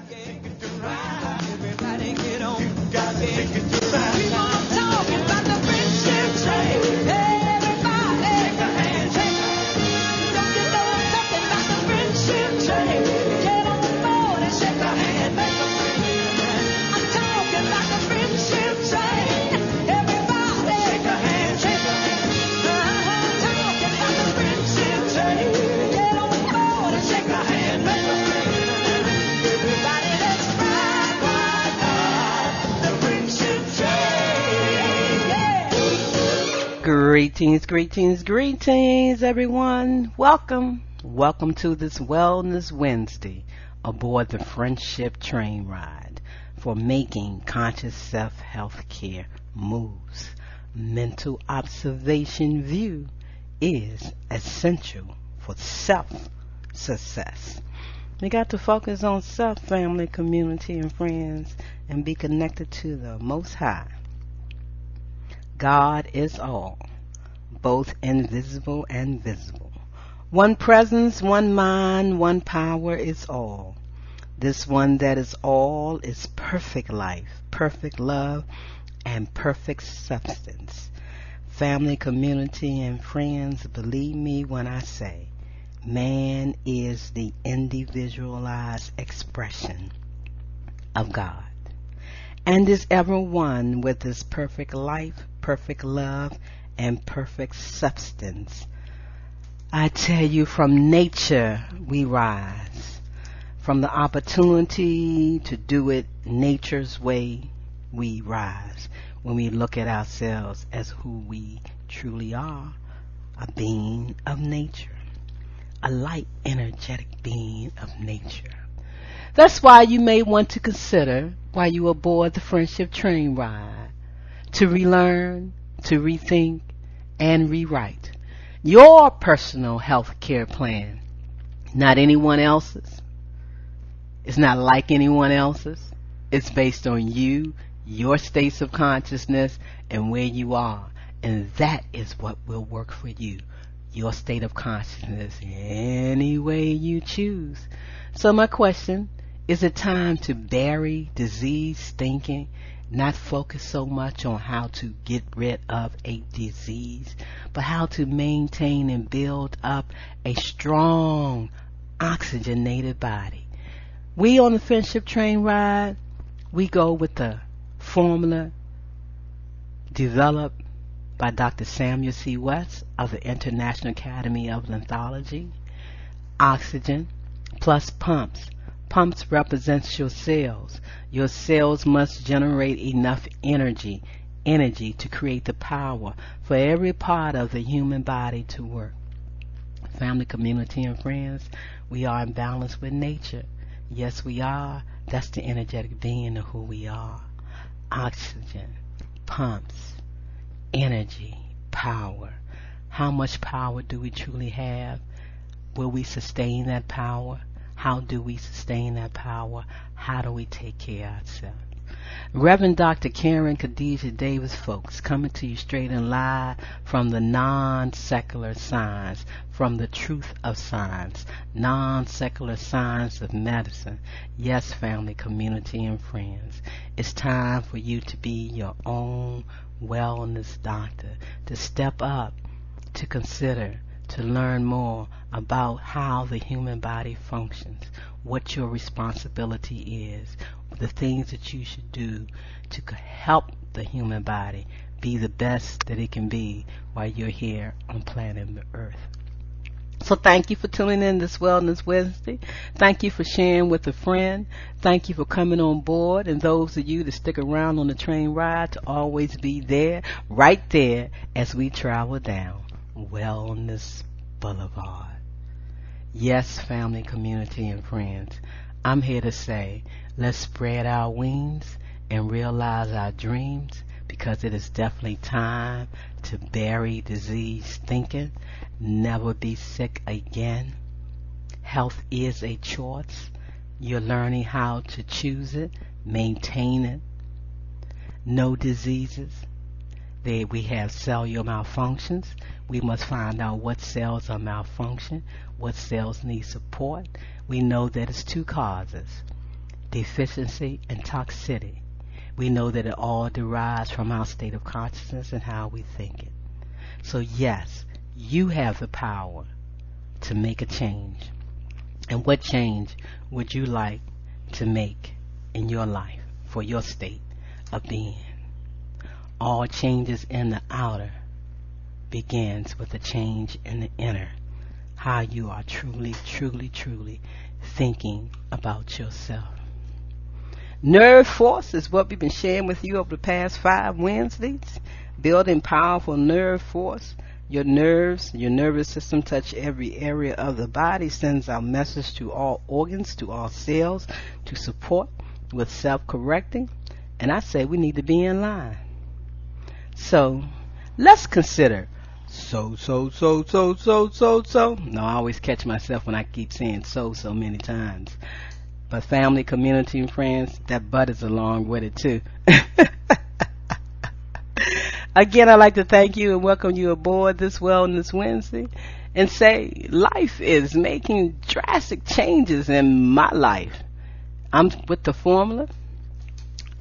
Everybody get on. You got to take it to ride. Keep on talking about the friendship train. Everybody, take a hand, take a hand. Don't you know I'm talking about the friendship train? Get on board and shake a hand, make a friend. I'm talking about the friendship train. Everybody, take a hand, take a hand. I'm talking about the friendship train. Get on board and shake a hand, make a friend. Everybody, let's ride, ride, ride the friendship train. Yeah. Greetings, greetings, greetings, everyone. Welcome to this Wellness Wednesday aboard the Friendship Train Ride for making conscious self-health care moves. Mental observation view is essential for self-success. We got to focus on self, family, community, and friends, and be connected to the Most High. God is all, both invisible and visible. One presence, one mind, one power is all. This one that is all is perfect life, perfect love, and perfect substance. Family, community, and friends, believe me when I say, man is the individualized expression of God, and is ever one with his perfect life, perfect love, and perfect substance. I tell you, from nature we rise. From the opportunity to do it nature's way, we rise. When we look at ourselves as who we truly are, a being of nature, a light, energetic being of nature. That's why you may want to consider, while you aboard the Friendship Train Ride, to relearn, to rethink, and rewrite your personal health care plan. Not anyone else's. It's not like anyone else's. It's based on you, your states of consciousness, and where you are. And that is what will work for you. Your state of consciousness, any way you choose. So my question, is it time to bury disease thinking, not focus so much on how to get rid of a disease, but how to maintain and build up a strong, oxygenated body? We on the Friendship Train Ride, we go with the formula developed by Dr. Samuel C. West of the International Academy of Lymphology. Oxygen plus pumps. Pumps represents your cells. Your cells must generate enough energy to create the power for every part of the human body to work. Family, community, and friends, we are in balance with nature. Yes, we are. That's the energetic being of who we are. Oxygen, pumps, energy, power. How much power do we truly have? Will we sustain that power? How do we sustain that power? How do we take care of ourselves? Reverend Dr. Karen Khadijah Davis-Foulks coming to you straight and live from the non-secular science, from the truth of science, non-secular science of medicine. Yes, family, community, and friends, it's time for you to be your own wellness doctor, to step up, to consider, to learn more about how the human body functions, what your responsibility is, the things that you should do to help the human body be the best that it can be while you're here on planet Earth. So thank you for tuning in this Wellness Wednesday. Thank you for sharing with a friend. Thank you for coming on board, and those of you that stick around on the train ride to always be there, right there, as we travel down Wellness Boulevard. Yes, family, community, and friends, I'm here to say, let's spread our wings and realize our dreams, because it is definitely time to bury disease thinking, never be sick again. Health is a choice. You're learning how to choose it, maintain it. No diseases. We have cellular malfunctions. We must find out what cells are malfunction, what cells need support. We know that it's two causes: deficiency, and toxicity. We know that it all derives from our state of consciousness and how we think it. So yes, you have the power to make a change. And what change would you like to make in your life for your state of being? All changes in the outer begins with a change in the inner. How you are truly, truly, truly thinking about yourself. Nerve force is what we've been sharing with you over the past 5 Wednesdays. Building powerful nerve force. Your nerves, your nervous system touch every area of the body, sends out message to all organs, to all cells, to support with self-correcting. And I say we need to be in line. So, let's consider so. No, I always catch myself when I keep saying so many times. But family, community, and friends, that but is along with it too. Again, I'd like to thank you and welcome you aboard this Wellness Wednesday and say life is making drastic changes in my life. I'm with the formula,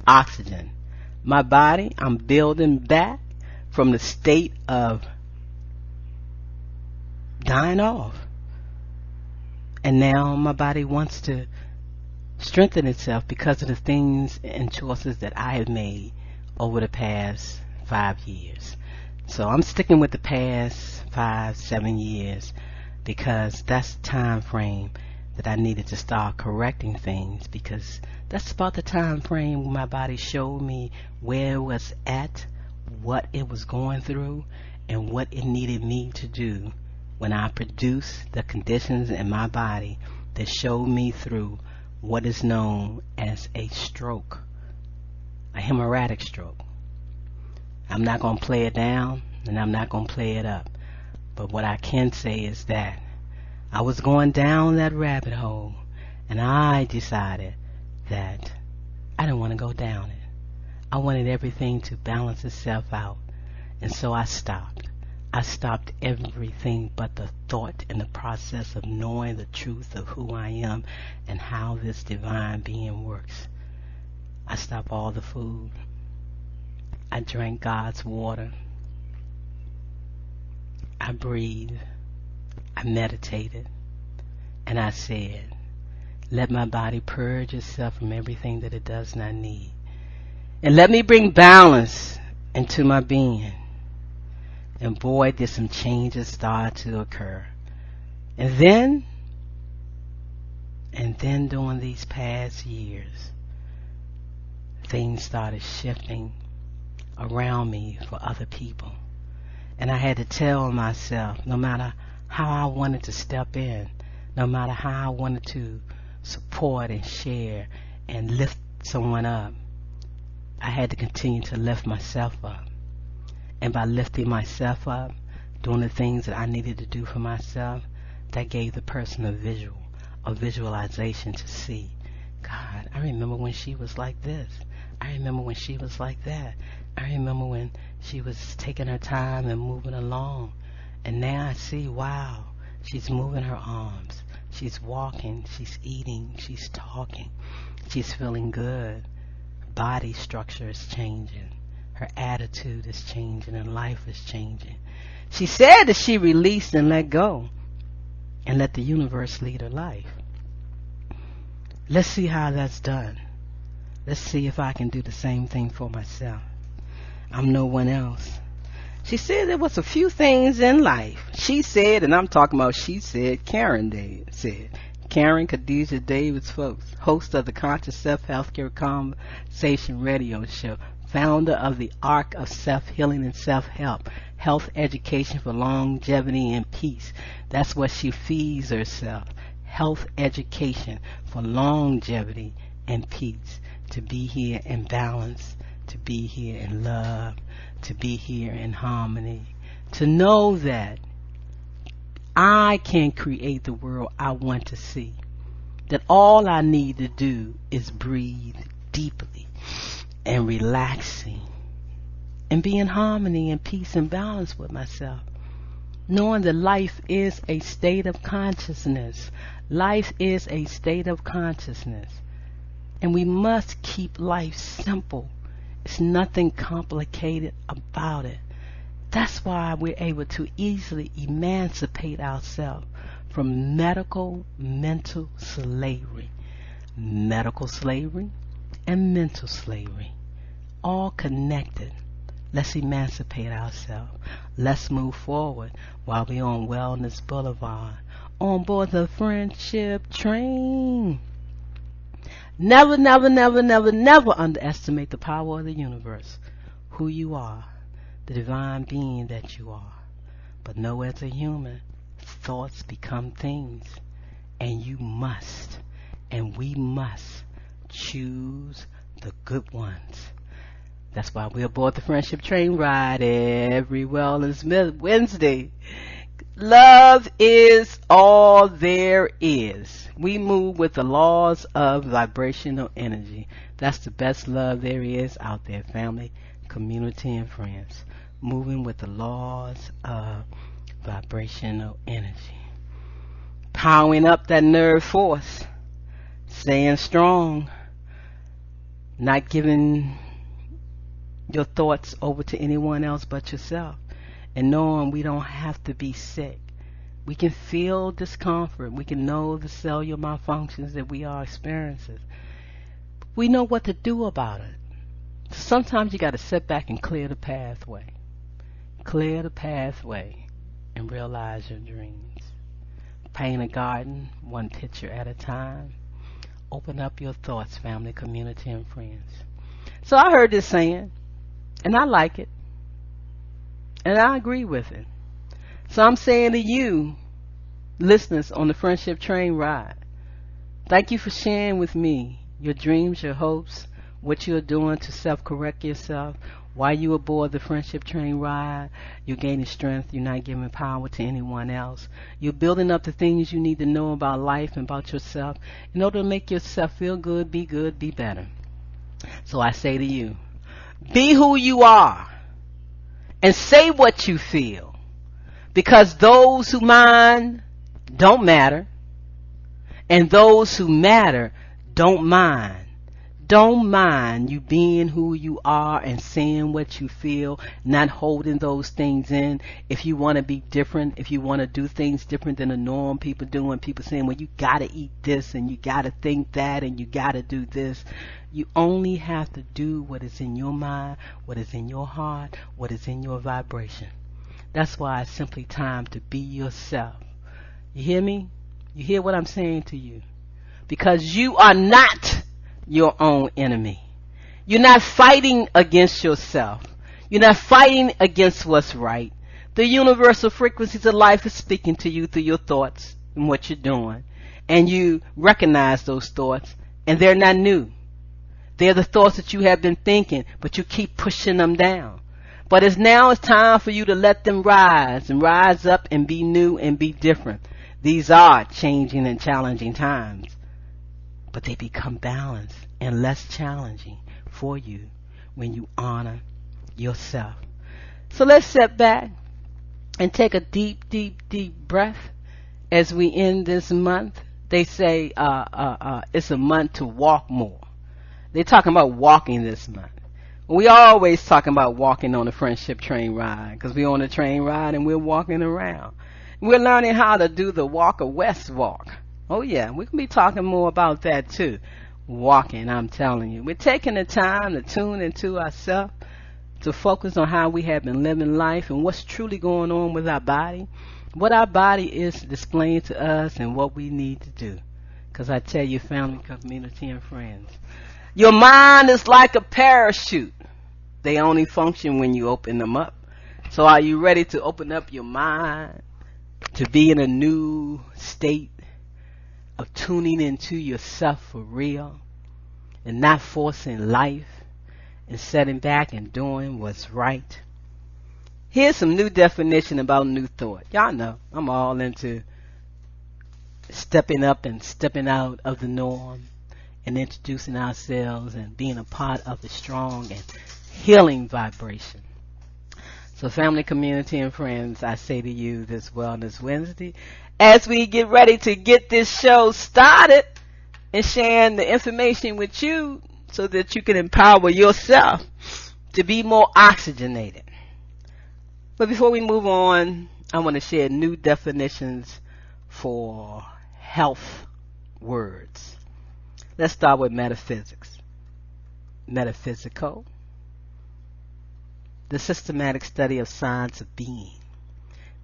oxygen. My body, I'm building back from the state of dying off. And now my body wants to strengthen itself because of the things and choices that I have made over the past 5 years. So I'm sticking with the past 5-7 years because that's the time frame that I needed to start correcting things, because that's about the time frame when my body showed me where it was at, what it was going through, and what it needed me to do when I produced the conditions in my body that showed me through what is known as a stroke, a hemorrhagic stroke. I'm not going to play it down and I'm not going to play it up. But what I can say is that I was going down that rabbit hole and I decided that I didn't want to go down it. I wanted everything to balance itself out. And so I stopped. I stopped everything but the thought and the process of knowing the truth of who I am and how this divine being works. I stopped all the food. I drank God's water. I breathed. I meditated. And I said, let my body purge itself from everything that it does not need. And let me bring balance into my being. And boy, did some changes start to occur. And then during these past years, things started shifting around me for other people. And I had to tell myself, no matter how I wanted to step in, no matter how I wanted to support and share and lift someone up, I had to continue to lift myself up. And by lifting myself up, doing the things that I needed to do for myself, that gave the person a visualization to see. God, I remember when she was like this. I remember when she was like that. I remember when she was taking her time and moving along. And now I see, wow, she's moving her arms. She's walking, she's eating, she's talking. She's feeling good. Her body structure is changing. Her attitude is changing and life is changing. She said that she released and let go and let the universe lead her life. Let's see how that's done. Let's see if I can do the same thing for myself. I'm no one else. She said there was a few things in life. She said, and I'm talking about she said, Karen said. Karen Khadijah Davis-Foulks, host of the Conscious Self-Healthcare Conversation radio show, founder of the Arc of Self-Healing and Self-Help, health education for longevity and peace. That's what she feeds herself, health education for longevity and peace, to be here in balance, to be here in love, to be here in harmony, to know that I can create the world I want to see, that all I need to do is breathe deeply and relaxing and be in harmony and peace and balance with myself, knowing that life is a state of consciousness. Life is a state of consciousness. And we must keep life simple. It's nothing complicated about it. That's why we're able to easily emancipate ourselves from medical mental slavery. Medical slavery and mental slavery, all connected. Let's emancipate ourselves. Let's move forward while we're on Wellness Boulevard, on board the friendship train. Never, never, never, never, never underestimate the power of the universe, who you are, the divine being that you are. But know, as a human, thoughts become things, and you must, and we must choose the good ones. That's why we're aboard the friendship train ride every Wellness Wednesday. Love is all there is. We move with the laws of vibrational energy. That's the best love there is out there, family, community, and friends. Moving with the laws of vibrational energy. Powering up that nerve force. Staying strong. Not giving your thoughts over to anyone else but yourself. And knowing we don't have to be sick. We can feel discomfort. We can know the cellular malfunctions that we are experiencing. We know what to do about it. So sometimes you got to sit back and clear the pathway. Clear the pathway and realize your dreams. Paint a garden, one picture at a time. Open up your thoughts, family, community, and friends. So I heard this saying, and I like it. And I agree with it. So I'm saying to you, listeners on the Friendship Train ride, thank you for sharing with me your dreams, your hopes, what you're doing to self-correct yourself. While you aboard the Friendship Train ride, you're gaining strength. You're not giving power to anyone else. You're building up the things you need to know about life and about yourself in order to make yourself feel good, be better. So I say to you, be who you are and say what you feel, because those who mind don't matter, and those who matter don't mind. Don't mind you being who you are and saying what you feel, not holding those things in. If you want to be different, if you want to do things different than the norm people do, and people saying, well, you got to eat this and you got to think that and you got to do this. You only have to do what is in your mind, what is in your heart, what is in your vibration. That's why it's simply time to be yourself. You hear me? You hear what I'm saying to you? Because you are not your own enemy. You're not fighting against yourself. You're not fighting against what's right. The universal frequencies of life is speaking to you through your thoughts and what you're doing. And you recognize those thoughts, and they're not new. They're the thoughts that you have been thinking, but you keep pushing them down. But it's time for you to let them rise and rise up and be new and be different. These are changing and challenging times, but they become balanced and less challenging for you when you honor yourself. So let's sit back and take a deep, deep, deep breath as we end this month. They say it's a month to walk more. They're talking about walking this month. We always talking about walking on the friendship train ride, because we're on the train ride and we're walking around. We're learning how to do the M.O.V.E.S walk. Oh yeah, we can be talking more about that too. Walking, I'm telling you. We're taking the time to tune into ourselves, to focus on how we have been living life and what's truly going on with our body, what our body is displaying to us, and what we need to do. Because I tell you, family, community, and friends, your mind is like a parachute. They only function when you open them up. So are you ready to open up your mind to be in a new state of tuning into yourself for real and not forcing life and setting back and doing what's right? Here's some new definition about new thought. Y'all know I'm all into stepping up and stepping out of the norm and introducing ourselves and being a part of the strong and healing vibration. So family, community, and friends, I say to you this Wellness Wednesday, as we get ready to get this show started and sharing the information with you so that you can empower yourself to be more oxygenated. But before we move on, I want to share new definitions for health words. Let's start with metaphysics. Metaphysical, the systematic study of science of being,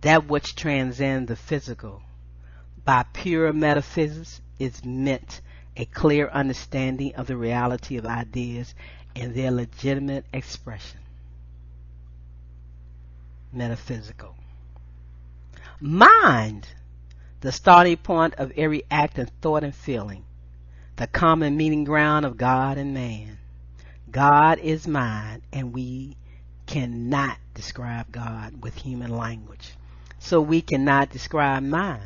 that which transcends the physical. By pure metaphysics is meant a clear understanding of the reality of ideas and their legitimate expression. Metaphysical. Mind, the starting point of every act and thought and feeling, the common meeting ground of God and man. God is mind, and we cannot describe God with human language. So we cannot describe mind.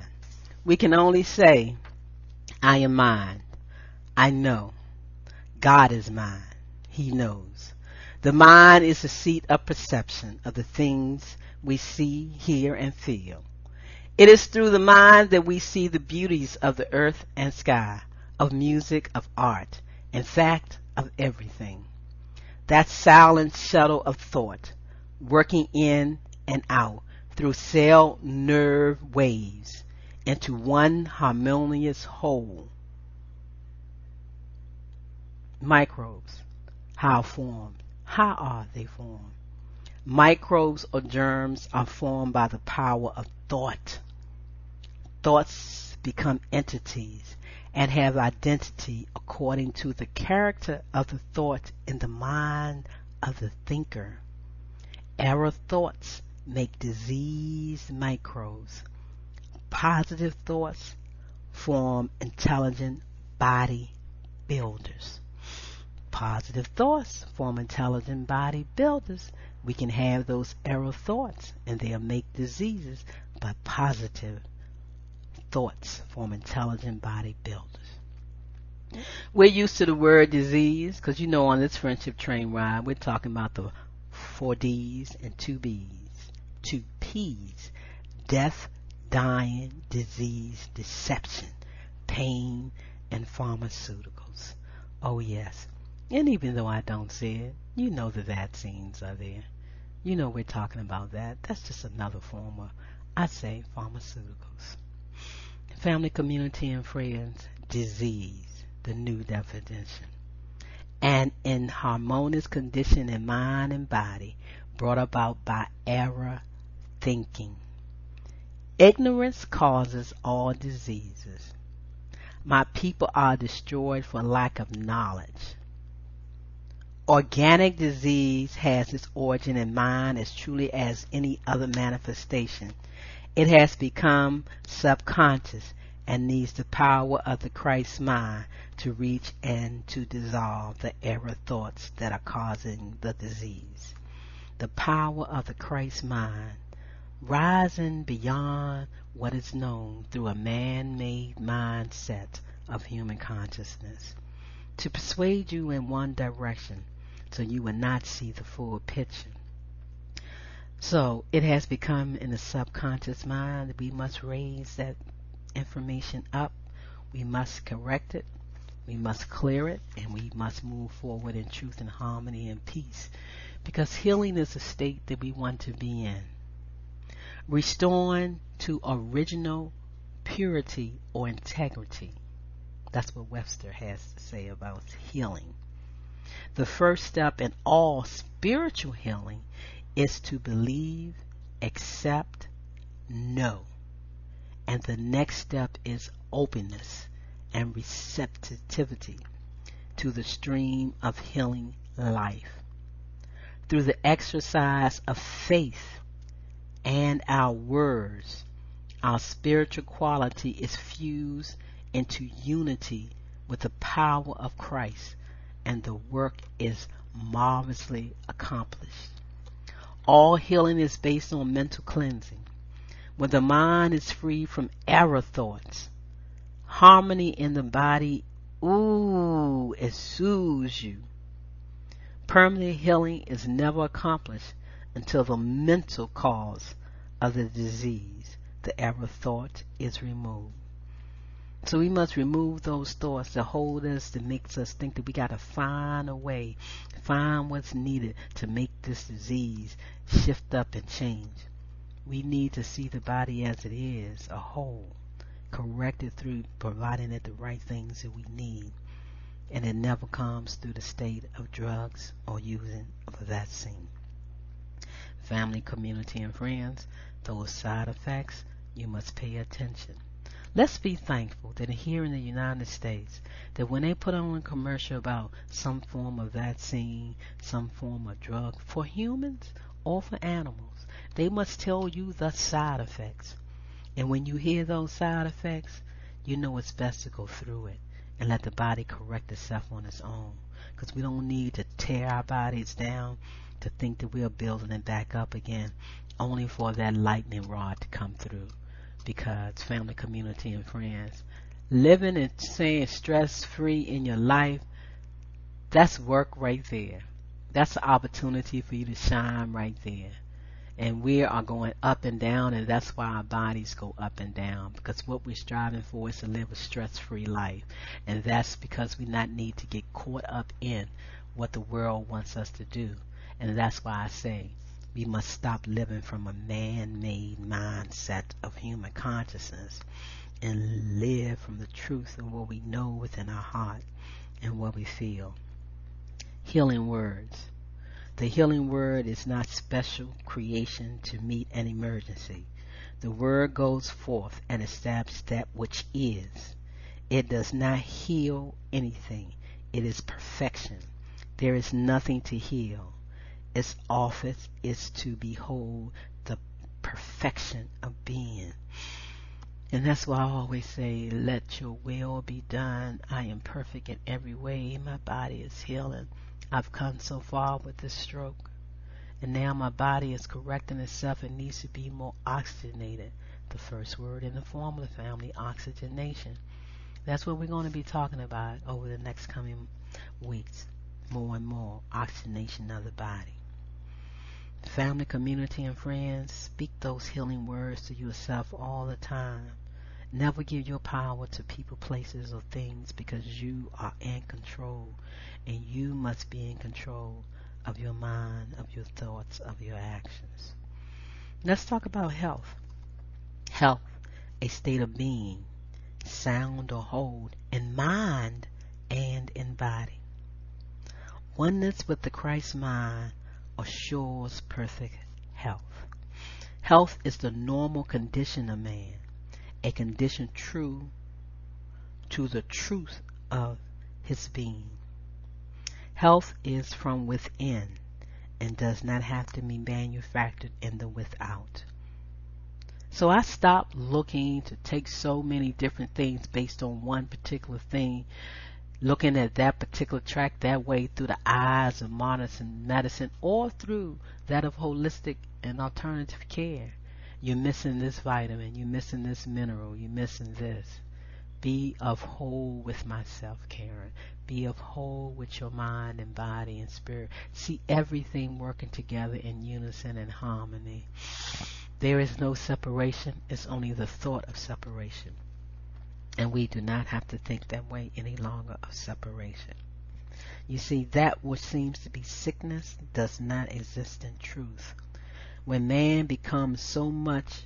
We can only say, I am mind. I know. God is mine. He knows. The mind is the seat of perception of the things we see, hear, and feel. It is through the mind that we see the beauties of the earth and sky, of music, of art, in fact, of everything. That silent shuttle of thought, working in and out through cell nerve waves into one harmonious whole. Microbes, how formed? How are they formed? Microbes or germs are formed by the power of thought. Thoughts become entities and have identity according to the character of the thought in the mind of the thinker. Error thoughts make diseased microbes. Positive thoughts form intelligent body builders. Positive thoughts form intelligent body builders. We can have those error thoughts and they'll make diseases, but positive thoughts form intelligent body builders. We're used to the word disease because you know on this friendship train ride we're talking about the 4 D's and 2 B's, 2 P's: death, dying, disease, deception, pain, and pharmaceuticals. Oh yes. And even though I don't say it, you know the vaccines are there. You know we're talking about that. That's just another form of, I say, pharmaceuticals. Family, community, and friends, disease, the new definition. An inharmonious condition in mind and body brought about by error thinking. Ignorance causes all diseases. My people are destroyed for lack of knowledge. Organic disease has its origin in mind as truly as any other manifestation. It has become subconscious and needs the power of the Christ mind to reach and to dissolve the error thoughts that are causing the disease. The power of the Christ mind, rising beyond what is known through a man-made mindset of human consciousness, to persuade you in one direction so you will not see the full picture. So it has become in the subconscious mind that we must raise that information up. We must correct it. We must clear it. And we must move forward in truth and harmony and peace. Because healing is a state that we want to be in. Restoring to original purity or integrity. That's what Webster has to say about healing. The first step in all spiritual healing is to believe, accept, know. And the next step is openness and receptivity to the stream of healing life. Through the exercise of faith and our words, our spiritual quality is fused into unity with the power of Christ, and the work is marvelously accomplished. All healing is based on mental cleansing. When the mind is free from error thoughts, harmony in the body, it soothes you. Permanent healing is never accomplished until the mental cause of the disease, the error thought, is removed. So we must remove those thoughts that hold us, that makes us think that we got to find a way, find what's needed to make this disease shift up and change. We need to see the body as it is, a whole, corrected through providing it the right things that we need. And it never comes through the state of drugs or using of a vaccine. Family, community, and friends, those side effects, you must pay attention. Let's be thankful that here in the United States, that when they put on a commercial about some form of vaccine, some form of drug for humans or for animals, they must tell you the side effects. And when you hear those side effects, you know it's best to go through it and let the body correct itself on its own. Because we don't need to tear our bodies down to think that we're building it back up again, only for that lightning rod to come through. Because family, community, and friends, living and staying stress-free in your life, that's work right there. That's an opportunity for you to shine right there. And we are going up and down, and that's why our bodies go up and down, because what we're striving for is to live a stress-free life. And that's because we not need to get caught up in what the world wants us to do. And that's why I say we must stop living from a man-made mindset of human consciousness and live from the truth of what we know within our heart and what we feel. Healing words. The healing word is not special creation to meet an emergency. The word goes forth and establishes that which is. It does not heal anything. It is perfection. There is nothing to heal. Its office is to behold the perfection of being. And that's why I always say, let your will be done. I am perfect in every way. My body is healing. I've come so far with this stroke. And now my body is correcting itself and needs to be more oxygenated. The first word in the formula family, oxygenation. That's what we're going to be talking about over the next coming weeks. More and more oxygenation of the body. Family, community, and friends, speak those healing words to yourself all the time. Never give your power to people, places, or things, because you are in control, and you must be in control of your mind, of your thoughts, of your actions. Let's talk about health. Health, a state of being, sound or whole, in mind and in body. Oneness with the Christ mind assures perfect health. Health is the normal condition of man, a condition true to the truth of his being. Health is from within and does not have to be manufactured in the without. So I stopped looking to take so many different things based on one particular thing, looking at that particular track that way through the eyes of modern medicine or through that of holistic and alternative care. You're missing this vitamin, you're missing this mineral, you're missing this. Be of whole with myself, Karen. Be of whole with your mind and body and spirit. See everything working together in unison and harmony. There is no separation, it's only the thought of separation. And we do not have to think that way any longer of separation. You see, that which seems to be sickness does not exist in truth. When man becomes so much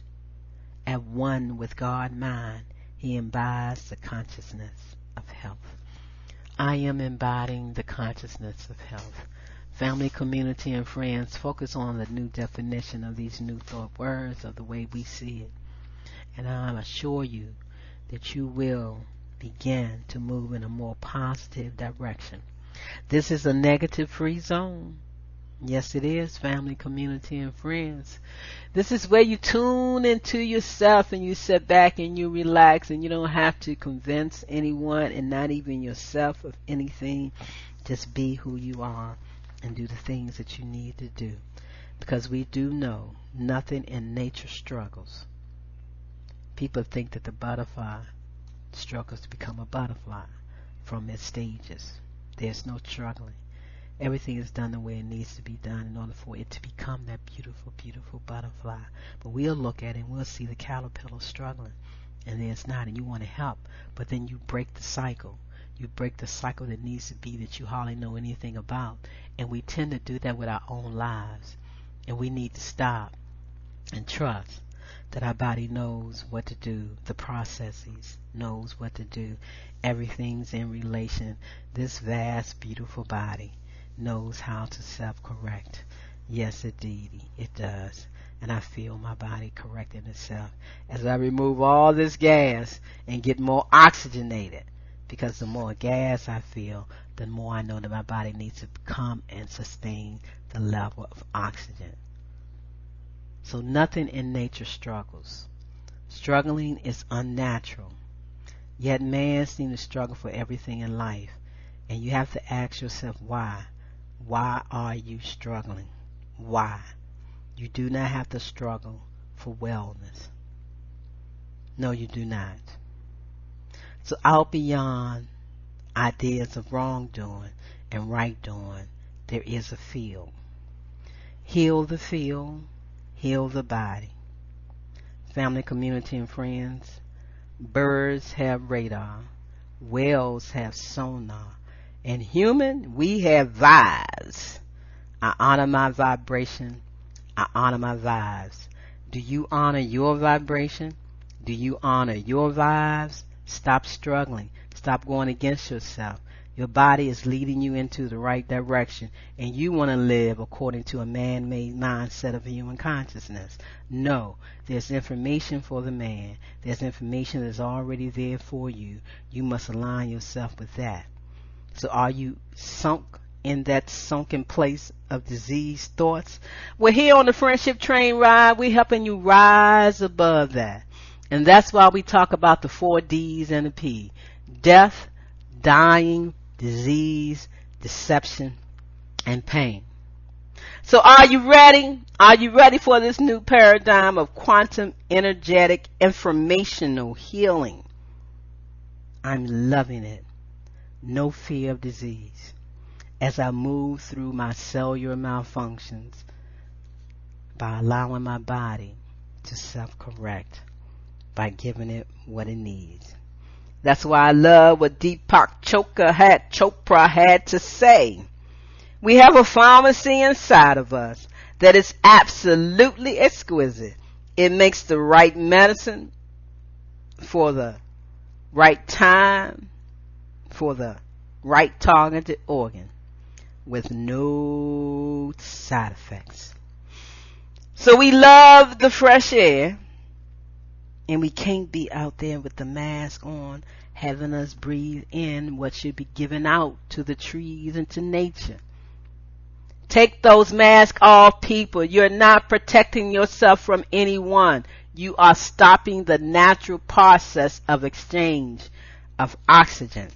at one with God mind, he embodies the consciousness of health. I am embodying the consciousness of health. Family, community, and friends, focus on the new definition of these new thought words of the way we see it. And I assure you that you will begin to move in a more positive direction. This is a negative-free zone. Yes, it is, family, community, and friends. This is where you tune into yourself and you sit back and you relax, and you don't have to convince anyone and not even yourself of anything. Just be who you are and do the things that you need to do. Because we do know nothing in nature struggles. People think that the butterfly struggles to become a butterfly from its stages. There's no struggling. Everything is done the way it needs to be done in order for it to become that beautiful, beautiful butterfly. But we'll look at it and we'll see the caterpillar struggling. and there's not, and you want to help, but then you break the cycle. You break the cycle that needs to be that you hardly know anything about. And we tend to do that with our own lives. And we need to stop and trust that our body knows what to do. The processes knows what to do. Everything's in relation. This vast, beautiful body knows how to self-correct. Yes, indeed, it does. And I feel my body correcting itself as I remove all this gas and get more oxygenated. Because the more gas I feel, the more I know that my body needs to come and sustain the level of oxygen. So nothing in nature struggles. Struggling is unnatural. Yet man seems to struggle for everything in life. And you have to ask yourself why. Why are you struggling? Why? You do not have to struggle for wellness. No, you do not. So out beyond ideas of wrongdoing and right doing, there is a field. Heal the field, heal the body. Family, community, and friends, birds have radar, whales have sonar, and human, we have vibes. I honor my vibration. I honor my vibes. Do you honor your vibration? Do you honor your vibes? Stop struggling. Stop going against yourself. Your body is leading you into the right direction, and you want to live according to a man-made mindset of human consciousness. No, there's information for the man. There's information that's already there for you. You must align yourself with that. So are you sunk in that sunken place of disease thoughts? We're here on the Friendship Train ride. We're helping you rise above that. And that's why we talk about the 4 D's and the P. Death, dying, disease, deception, and pain. So are you ready? Are you ready for this new paradigm of quantum energetic informational healing? I'm loving it. No fear of disease. As I move through my cellular malfunctions by allowing my body to self-correct, by giving it what it needs. That's why I love what Deepak Chopra had to say. We have a pharmacy inside of us that is absolutely exquisite. It makes the right medicine for the right time, for the right targeted organ, with no side effects. So we love the fresh air. And we can't be out there with the mask on, having us breathe in what should be given out to the trees and to nature. Take those masks off, people. You're not protecting yourself from anyone. You are stopping the natural process of exchange of oxygen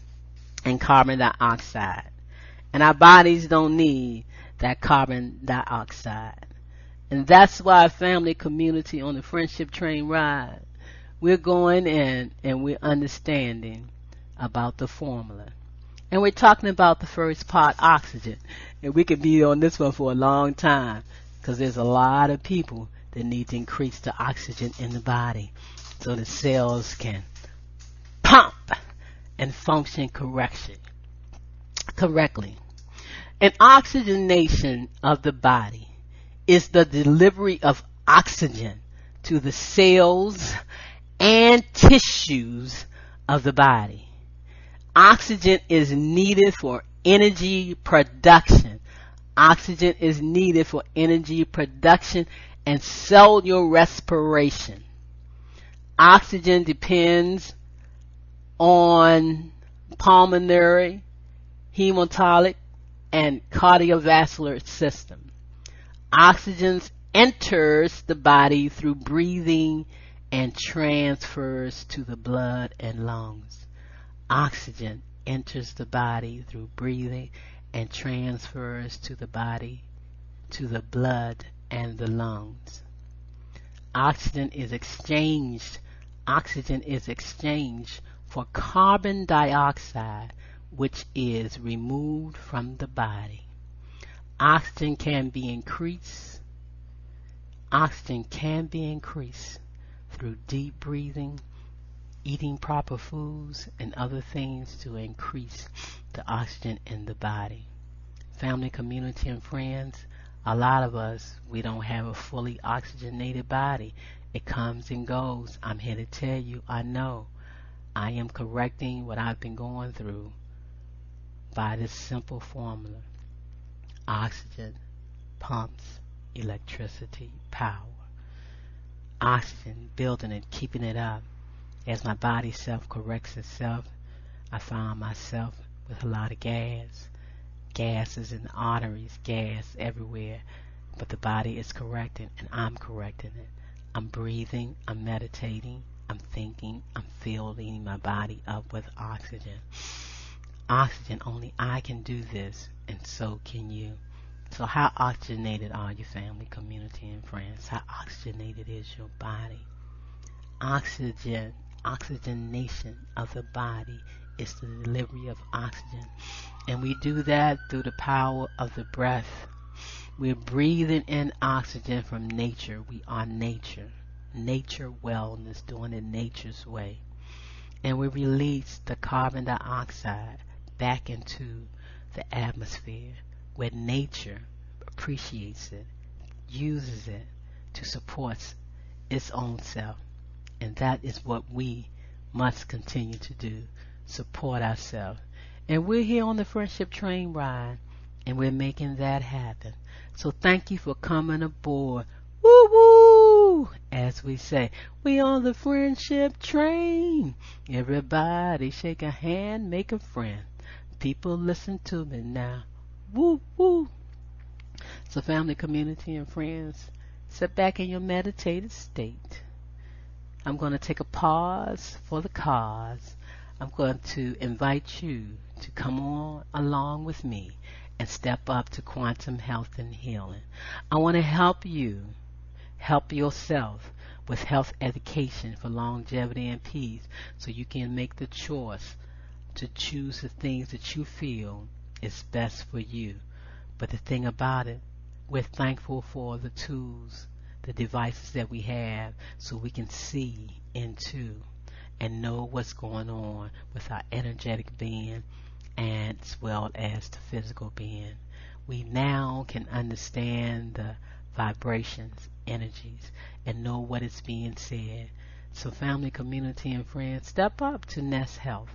and carbon dioxide. And our bodies don't need that carbon dioxide. And that's why family, community on the Friendship Train ride, we're going in and we're understanding about the formula. And we're talking about the first part, oxygen. And we could be on this one for a long time because there's a lot of people that need to increase the oxygen in the body so the cells can pump and function correctly. An oxygenation of the body is the delivery of oxygen to the cells and tissues of the body. Oxygen is needed for energy production. Oxygen is needed for energy production and cellular respiration. Oxygen depends on pulmonary, hematologic, and cardiovascular system. Oxygen enters the body through breathing and transfers to the blood and lungs. Oxygen enters the body through breathing and transfers to the body, to the blood and the lungs. Oxygen is exchanged for carbon dioxide, which is removed from the body. Oxygen can be increased through deep breathing eating proper foods, and other things to increase the oxygen in the body. Family, community, and friends, a lot of us, we don't have a fully oxygenated body. It comes and goes. I'm here to tell you, I know. I am correcting what I've been going through by this simple formula. Oxygen pumps electricity, power. Oxygen, building it, keeping it up. As my body self-corrects itself, I find myself with a lot of gas. Gas is in the arteries, gas everywhere. But the body is correcting, and I'm correcting it. I'm breathing, I'm meditating, I'm thinking, I'm filling my body up with oxygen. Oxygen, only I can do this, and so can you. So how oxygenated are you, family, community, and friends? How oxygenated is your body? Oxygenation of the body is the delivery of oxygen. And we do that through the power of the breath. We're breathing in oxygen from nature. We are nature. Nature wellness, doing it nature's way. And we release the carbon dioxide back into the atmosphere where nature appreciates it, uses it to support its own self. And that is what we must continue to do, support ourselves. And we're here on the Friendship Train ride, and we're making that happen. So thank you for coming aboard. Woo woo! As we say, we on the Friendship Train. Everybody shake a hand, make a friend. People listen to me now. Woo woo! So family, community, and friends, sit back in your meditative state. I'm going to take a pause for the cause. I'm going to invite you to come on along with me and step up to quantum health and healing. I want to help you, help yourself with health education for longevity and peace, so you can make the choice to choose the things that you feel is best for you. But the thing about it, we're thankful for the tools, the devices that we have, so we can see into and know what's going on with our energetic being and as well as the physical being. We now can understand the vibrations, energies, and know what is being said. So family, community, and friends, step up to Nest Health.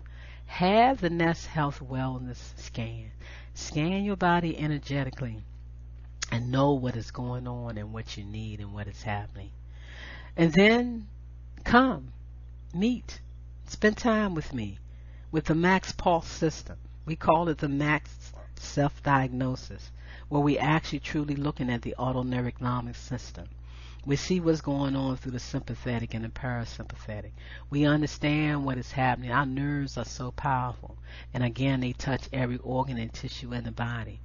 Have the Nest Health Wellness Scan. Scan your body energetically and know what is going on and what you need and what is happening. And then come, meet, spend time with me with the Max Pulse system. We call it the Max Self-Diagnosis, where we actually truly looking at the autonomic system. We see what's going on through the sympathetic and the parasympathetic. We understand what is happening. Our nerves are so powerful. And again, they touch every organ and tissue in the body.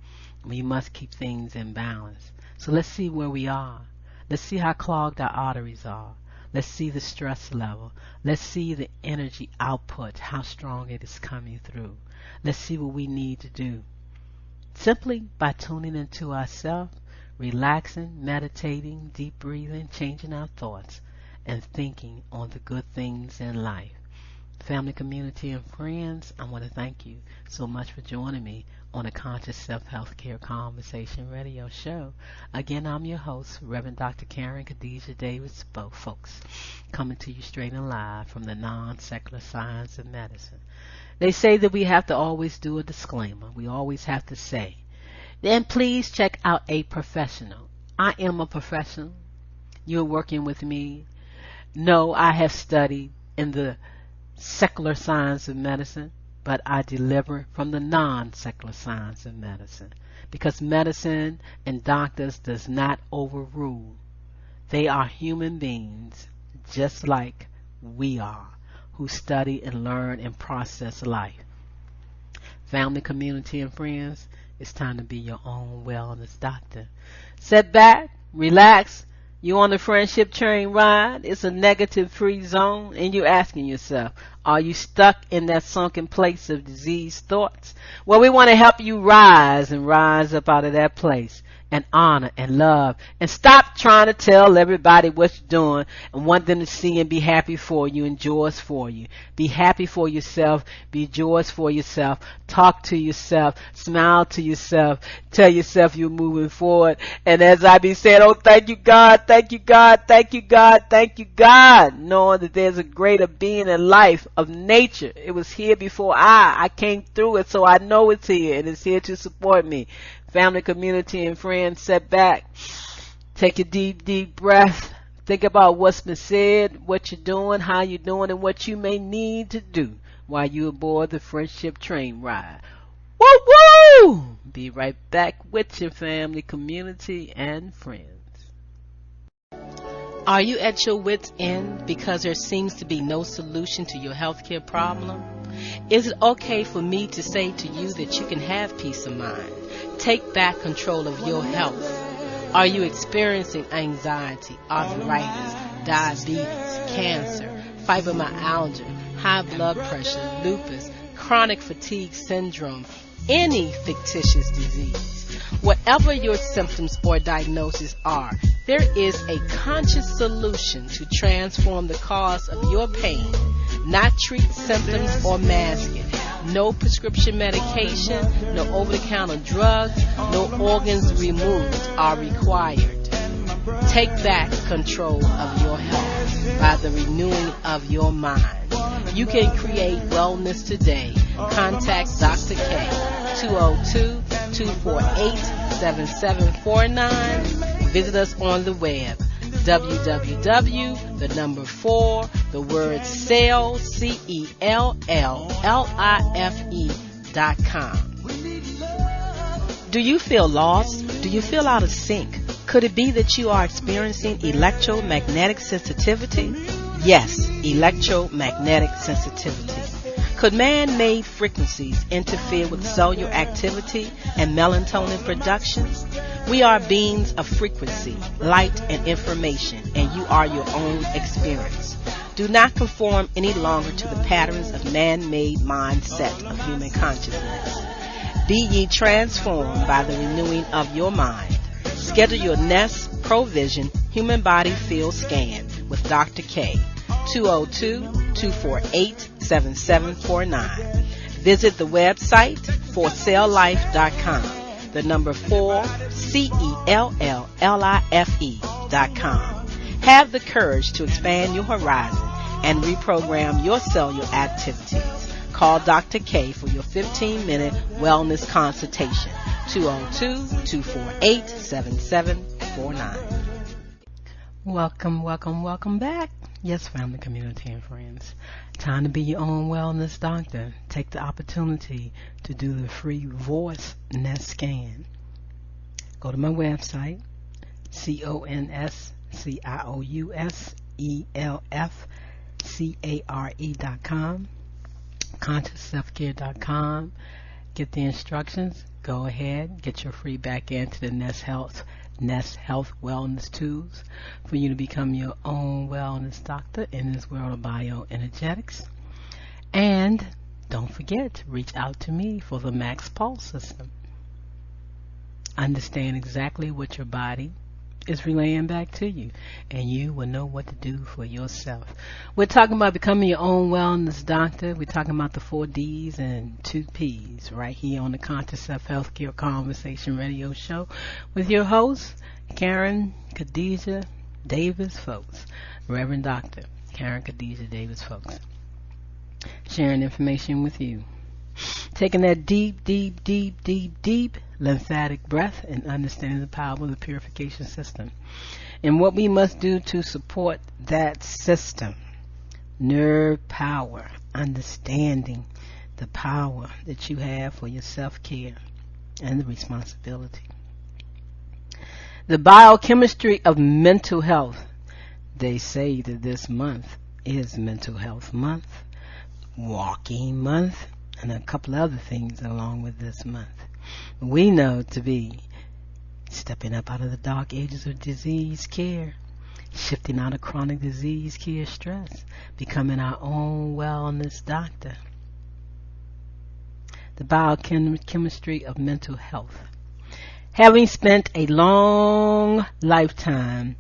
We must keep things in balance. So let's see where we are. Let's see how clogged our arteries are. Let's see the stress level. Let's see the energy output, how strong it is coming through. Let's see what we need to do. Simply by tuning into ourselves, relaxing, meditating, deep breathing, changing our thoughts, and thinking on the good things in life. Family, community, and friends, I want to thank you so much for joining me on a Conscious Self-Healthcare Conversation radio show. Again, I'm your host, Reverend Dr. Karen Khadijah Davis-Foulks, coming to you straight and live from the non-secular science of medicine. They say that we have to always do a disclaimer. We always have to say, then please check out a professional. I am a professional. You're working with me. No, I have studied in the secular science of medicine, but I deliver from the non-secular science of medicine, because medicine and doctors does not overrule. They are human beings just like we are, who study and learn and process life. Family, community, and friends, it's time to be your own wellness doctor. Sit back, relax. You on the Friendship Train ride. It's a negative-free zone, and you're asking yourself, are you stuck in that sunken place of diseased thoughts? Well, we want to help you rise and rise up out of that place and honor and love. And stop trying to tell everybody what you're doing and want them to see and be happy for you and joyous for you. Be happy for yourself. Be joyous for yourself. Talk to yourself. Smile to yourself. Tell yourself you're moving forward. And as I be saying, oh, thank you, God. Thank you, God. Thank you, God. Thank you, God. Knowing that there's a greater being in life of nature. It was here before I came through it, so I know it's here, and it's here to support me. Family, community, and friends, sit back. Take a deep, deep breath. Think about what's been said, what you're doing, how you're doing, and what you may need to do while you're aboard the friendship train ride. Woo woo! Be right back with your family, community, and friends. Are you at your wit's end because there seems to be no solution to your healthcare problem? Is it okay for me to say to you that you can have peace of mind? Take back control of your health. Are you experiencing anxiety, arthritis, diabetes, cancer, fibromyalgia, high blood pressure, lupus, chronic fatigue syndrome, any fictitious disease? Whatever your symptoms or diagnosis are, there is a conscious solution to transform the cause of your pain. Not treat symptoms or mask it. No prescription medication, no over-the-counter drugs, no organs removed are required. Take back control of your health by the renewing of your mind. You can create wellness today. Contact Dr. K, 202-248-7749. Visit us on the web, www.CELLABRATED.com. Do you feel lost? Do you feel out of sync? Could it be that you are experiencing electromagnetic sensitivity? Yes, electromagnetic sensitivity. Could man-made frequencies interfere with cellular activity and melatonin production? We are beings of frequency, light, and information, and you are your own experience. Do not conform any longer to the patterns of man-made mindset of human consciousness. Be ye transformed by the renewing of your mind. Schedule your Nest Provision Human Body Field Scan with Dr. K, 202-248-7749. Visit the website for celllife.com. The number 4, CELLLIFE.com. Have the courage to expand your horizon and reprogram your cellular activities. Call Dr. K for your 15-minute wellness consultation. 202-248-7749. Welcome back. Yes, family, community, and friends. Time to be your own wellness doctor. Take the opportunity to do the free voice Nest scan. Go to my website, CONSCIOUSELFCARE.com, ConsciousSelfCare.com. Get the instructions. Go ahead, get your free back end to the Nest Health Wellness Tools for you to become your own wellness doctor in this world of bioenergetics. And don't forget, reach out to me for the Max Pulse system. Understand exactly what your body is relaying back to you, and you will know what to do for yourself. We're talking about becoming your own wellness doctor. We're talking about the 4 Ds and 2 Ps right here on the Conscious Self Healthcare Conversation Radio Show with your host, Karen Khadijah Davis-Foulks, Reverend Dr. Karen Khadijah Davis-Foulks, sharing information with you. Taking that deep lymphatic breath and understanding the power of the purification system and what we must do to support that system. Nerve power, understanding the power that you have for your self-care and the responsibility. The biochemistry of mental health. They say that this month is Mental Health Month, Walking Month, and a couple other things along with this month. We know to be stepping up out of the dark ages of disease care, shifting out of chronic disease care stress, becoming our own wellness doctor. The biochemistry of mental health. Having spent a long lifetime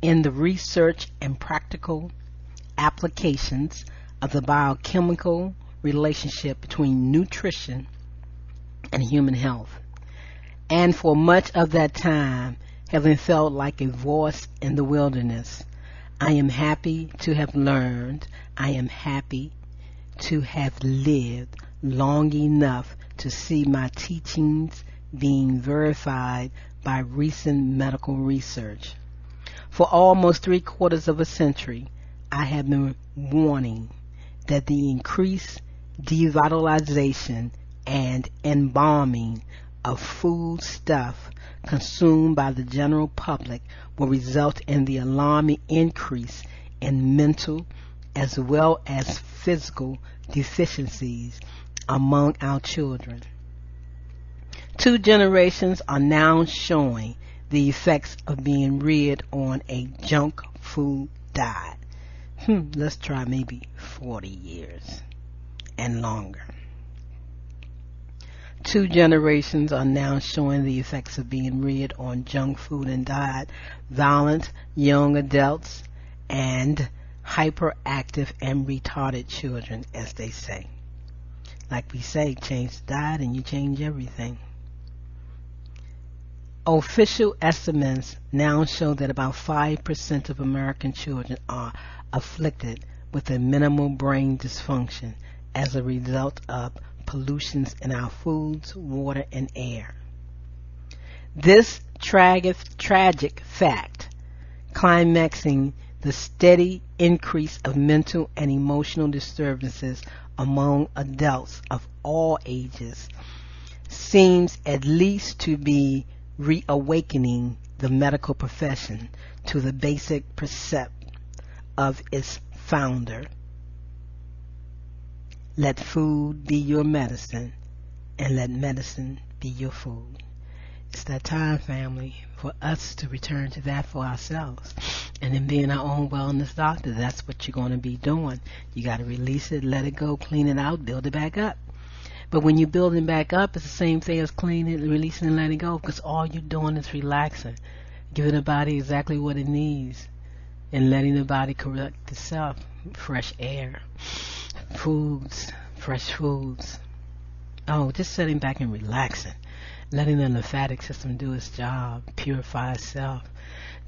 in the research and practical applications of the biochemical relationship between nutrition and human health, and for much of that time having felt like a voice in the wilderness, I am happy to have learned, I am happy to have lived long enough to see my teachings being verified by recent medical research. For almost 3/4 of a century, I have been warning that the increased devitalization and embalming of food stuff consumed by the general public will result in the alarming increase in mental as well as physical deficiencies among our children. 2 generations are now showing the effects of being reared on a junk food diet. Let's try maybe 40 years and longer. 2 generations are now showing the effects of being reared on junk food and diet, violent young adults, and hyperactive and retarded children, as they say. Like we say, change the diet and you change everything. Official estimates now show that about 5% of American children are afflicted with a minimal brain dysfunction as a result of pollutions in our foods, water, and air. This tragic fact, climaxing the steady increase of mental and emotional disturbances among adults of all ages, seems at least to be reawakening the medical profession to the basic precept of its founder. Let food be your medicine, and let medicine be your food. It's that time, family, for us to return to that for ourselves. And in being our own wellness doctor, that's what you're going to be doing. You got to release it, let it go, clean it out, build it back up. But when you're building back up, it's the same thing as cleaning, releasing, and letting go, because all you're doing is relaxing, giving the body exactly what it needs, and letting the body correct itself. Fresh air, foods, fresh foods. Oh, just sitting back and relaxing, letting the lymphatic system do its job, purify itself,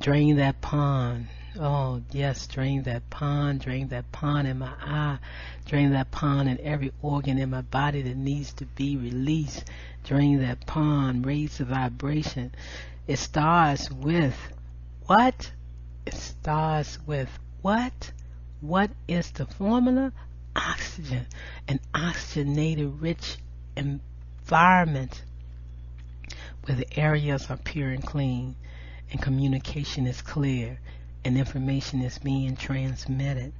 drain that pond. Oh, yes, drain that pond in my eye, drain that pond in every organ in my body that needs to be released. Drain that pond, raise the vibration. It starts with what? It starts with what? What is the formula? Oxygen. An oxygenated, rich environment where the areas are pure and clean and communication is clear and information is being transmitted.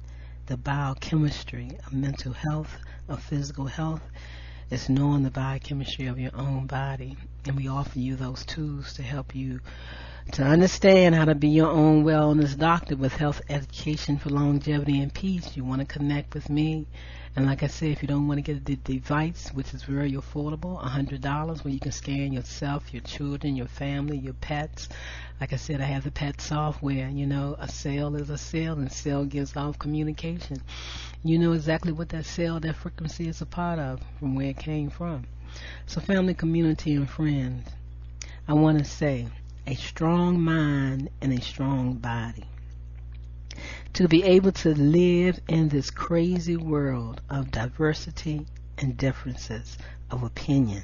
The biochemistry of mental health, of physical health, is knowing the biochemistry of your own body. And we offer you those tools to help you to understand how to be your own wellness doctor with health education for longevity and peace. You want to connect with me. And like I said, if you don't want to get the device, which is very affordable, $100, where you can scan yourself, your children, your family, your pets. Like I said, I have the pet software. You know, a cell is a cell, and cell gives off communication. You know exactly what that cell, that frequency is a part of, from where it came from. So family, community, and friends, I want to say, a strong mind and a strong body. To be able to live in this crazy world of diversity and differences of opinion,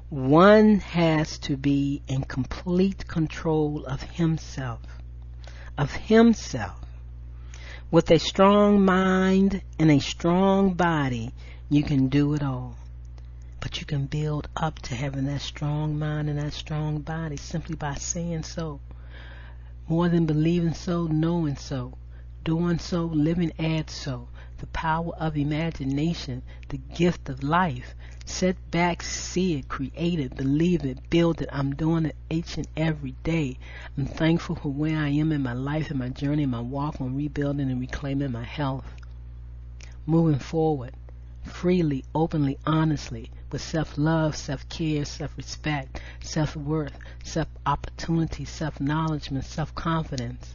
one has to be in complete control of himself. With a strong mind and a strong body, you can do it all. But you can build up to having that strong mind and that strong body simply by saying so. More than believing so, knowing so. Doing so, living as so. The power of imagination, the gift of life. Sit back, see it, create it, believe it, build it. I'm doing it each and every day. I'm thankful for where I am in my life, in my journey, in my walk on rebuilding and reclaiming my health. Moving forward, freely, openly, honestly, with self-love, self-care, self-respect, self-worth, self-opportunity, self-acknowledgement, self-confidence.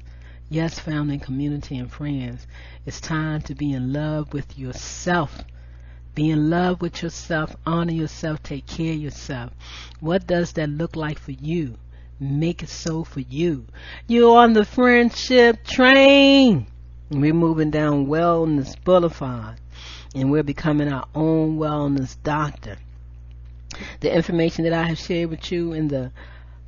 Yes, family, community, and friends, it's time to be in love with yourself. Be in love with yourself, honor yourself, take care of yourself. What does that look like for you? Make it so for you. You're on the friendship train. We're moving down Wellness Boulevard, and we're becoming our own wellness doctor. The information that I have shared with you in the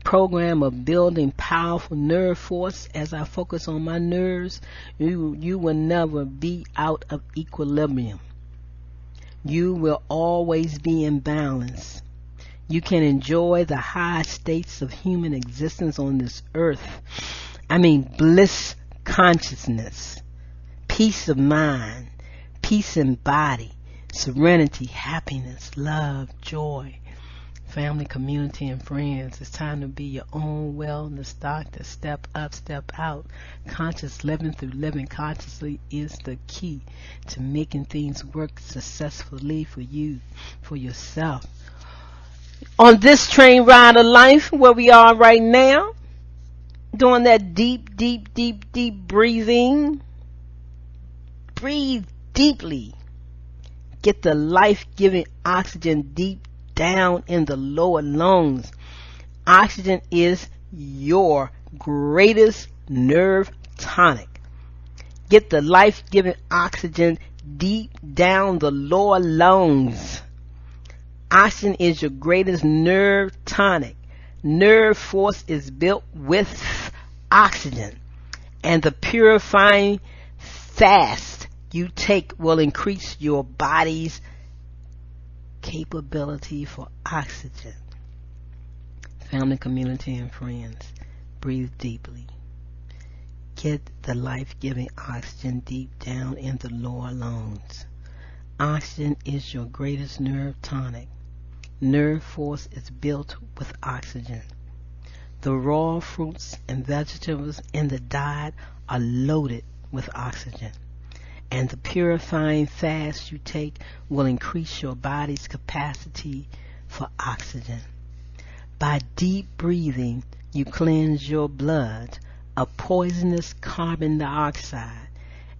program of building powerful nerve force, as I focus on my nerves, you will never be out of equilibrium. You will always be in balance. You can enjoy the high states of human existence on this earth. I mean, bliss consciousness, peace of mind, peace in body, serenity, happiness, love, joy. Family, community, and friends, it's time to be your own wellness doctor. Step up, step out. Conscious living through living consciously is the key to making things work successfully for you, for yourself. On this train ride of life, where we are right now, doing that deep, deep, deep, deep breathing. Breathe deeply. Get the life-giving oxygen deep down in the lower lungs. Oxygen is your greatest nerve tonic. Get the life-giving oxygen deep down the lower lungs. Oxygen is your greatest nerve tonic. Nerve force is built with oxygen, and the purifying fast you take will increase your body's capability for oxygen. Family, community, and friends, breathe deeply. Get the life-giving oxygen deep down in the lower lungs. Oxygen is your greatest nerve tonic. Nerve force is built with oxygen. The raw fruits and vegetables in the diet are loaded with oxygen, and the purifying fast you take will increase your body's capacity for oxygen. By deep breathing, you cleanse your blood of poisonous carbon dioxide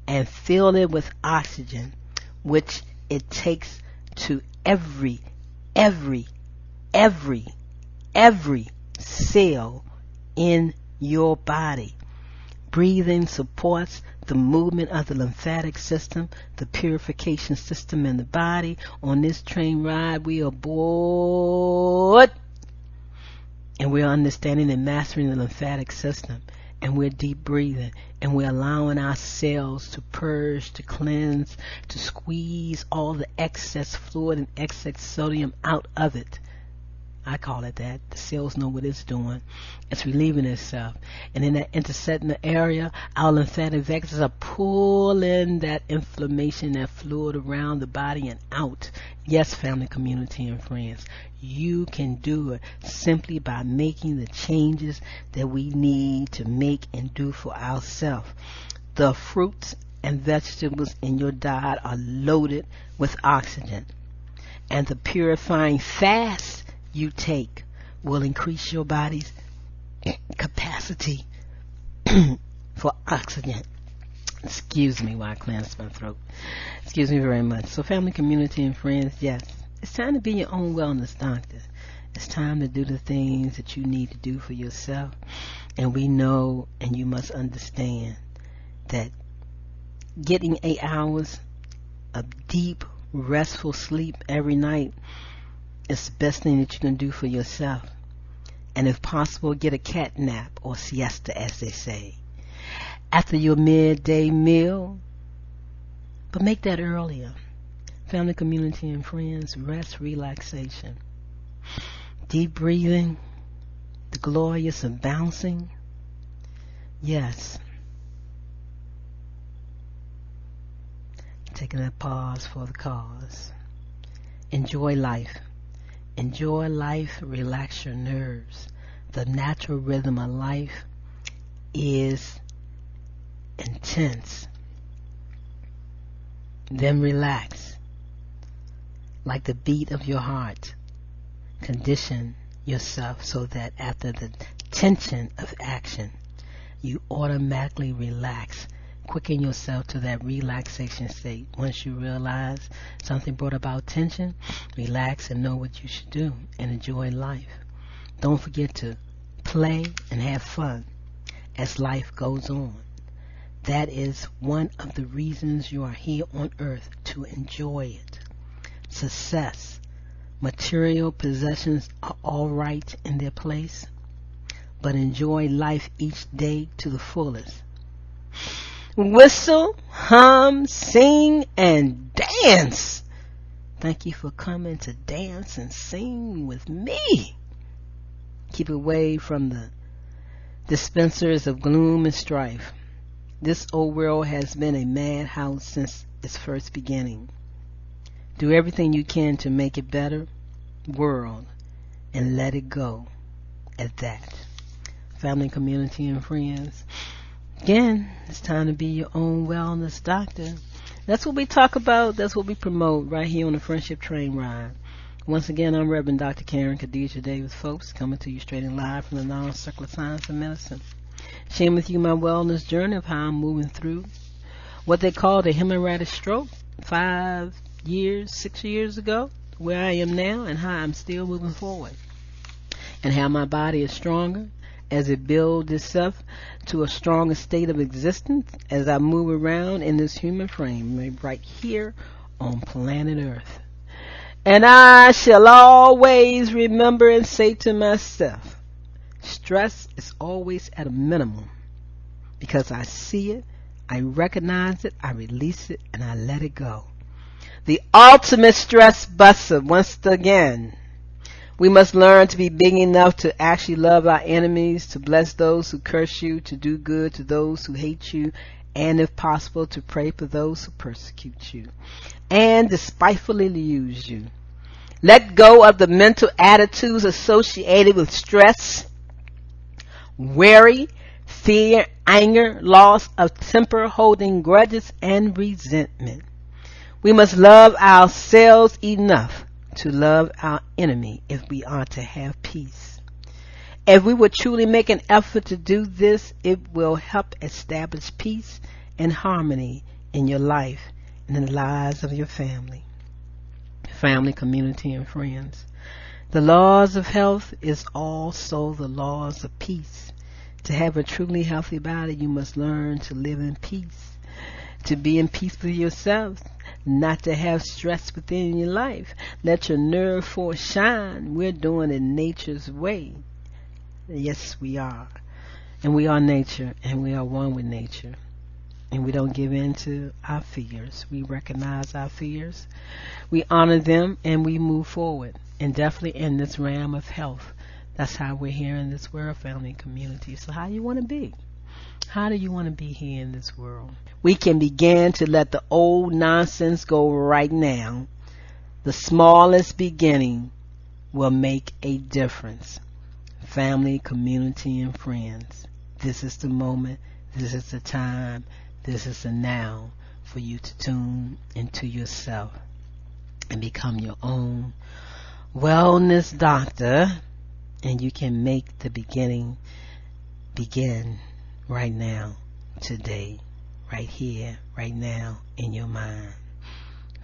and fill it with oxygen, which it takes to every cell in your body. Breathing supports the movement of the lymphatic system, the purification system in the body. On this train ride, we are aboard, and we're understanding and mastering the lymphatic system, and we're deep breathing, and we're allowing our cells to purge, to cleanse, to squeeze all the excess fluid and excess sodium out of it. I call it that. The cells know what it's doing. It's relieving itself. And in that interstitial area, our lymphatic vectors are pulling that inflammation, that fluid around the body and out. Yes, family, community, and friends. You can do it simply by making the changes that we need to make and do for ourselves. The fruits and vegetables in your diet are loaded with oxygen. And the purifying fast you take will increase your body's capacity for oxygen. Excuse me while I cleanse my throat. Excuse me very much. So family, community, and friends, yes, it's time to be your own wellness doctor. It's time to do the things that you need to do for yourself. And we know, and you must understand, that getting 8 hours of deep, restful sleep every night is the best thing that you can do for yourself. And if possible, get a cat nap or siesta, as they say, after your midday meal. But make that earlier. Family, community, and friends, rest, relaxation, deep breathing, the glorious of bouncing. Yes. Taking a pause for the cause. Enjoy life. Enjoy life, relax your nerves. The natural rhythm of life is intense. Then relax. like the beat of your heart. Condition yourself so that after the tension of action, you automatically relax. Quicken yourself to that relaxation state. Once you realize something brought about tension, relax and know what you should do and enjoy life. Don't forget to play and have fun as life goes on. That is one of the reasons you are here on earth, to enjoy it. Success. Material possessions are all right in their place, but enjoy life each day to the fullest. Whistle, hum, sing, and dance. Thank you for coming to dance and sing with me. Keep away from the dispensers of gloom and strife. This old world has been a madhouse since its first beginning. Do everything you can to make it better world and let it go at that. Family, community, and friends. Again, it's time to be your own wellness doctor. That's what we talk about. That's what we promote right here on the Friendship Train Ride. Once again, I'm Reverend Dr. Karen Khadijah Davis-Foulks, coming to you straight and live from the Knowledge Circle of Science and Medicine. Sharing with you my wellness journey of how I'm moving through what they call the hemorrhagic stroke 6 years ago, where I am now, and how I'm still moving forward. And how my body is stronger as it builds itself to a stronger state of existence as I move around in this human frame right here on planet Earth. And I shall always remember and say to myself, stress is always at a minimum, because I see it, I recognize it, I release it, and I let it go. The ultimate stress buster, once again. We must learn to be big enough to actually love our enemies, to bless those who curse you, to do good to those who hate you, and if possible, to pray for those who persecute you and despitefully use you. Let go of the mental attitudes associated with stress, worry, fear, anger, loss of temper, holding grudges, and resentment. We must love ourselves enough to love our enemy if we are to have peace. If we would truly make an effort to do this, it will help establish peace and harmony in your life and in the lives of your family, community, and friends. The laws of health is also the laws of peace. To have a truly healthy body, you must learn to live in peace, to be in peace with yourself, not to have stress within your life. Let your nerve force shine. We're doing it nature's way. Yes, we are. And we are nature, and we are one with nature. And we don't give in to our fears. We recognize our fears. We honor them, and we move forward. And definitely in this realm of health. That's how we're here in this world, family, and community. So how you want to be? How do you want to be here in this world? We can begin to let the old nonsense go right now. The smallest beginning will make a difference. Family, community, and friends. This is the moment. This is the time. This is the now for you to tune into yourself and become your own wellness doctor. And you can make the beginning begin right now, today, right here, right now, in your mind.